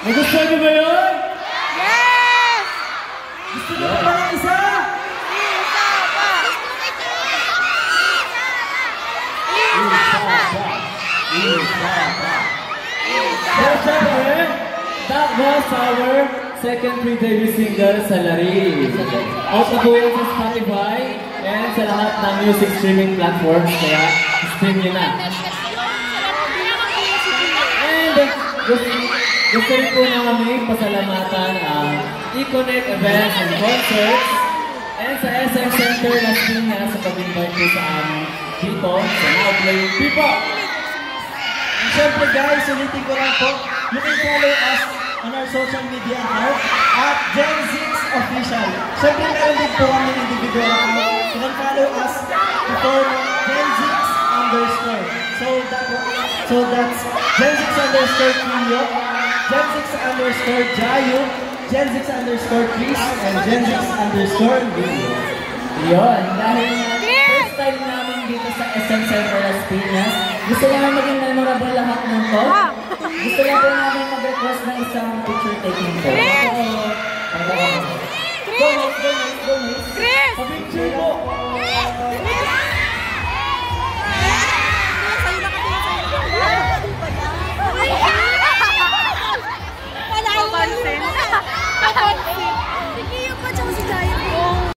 Nagustuhan niyo ba yun? Yes! Gusto niyo ba ng isa? Isa pa! So, syempre, that was our second pre-debut single sa Lari. Out na po yun sa Spotify and sa lahat ng music streaming platforms, kaya stream nyo na. And gusto rin po namin pasalamatan ang E-Connect Events and Concerts and sa SM Center Las Piñas sa pag-invite po sa aming people, sa Now Playing People. And syempre guys, ulitin ko lang po, you can follow us on our social media account at Gen6 Official. Syempre meron din po kami individual account. You can follow us before Gen6 underscore. So that's Gen6 underscore Kilio, Gen6 underscore Jayu, Gen6 underscore Chris, and Gen6 underscore Video. Yun, dahil first time namin dito sa SM Center Las Piñas, gusto namin maging memorable lahat ng to. Gusto lang po namin mag-request ng isang picture taking po.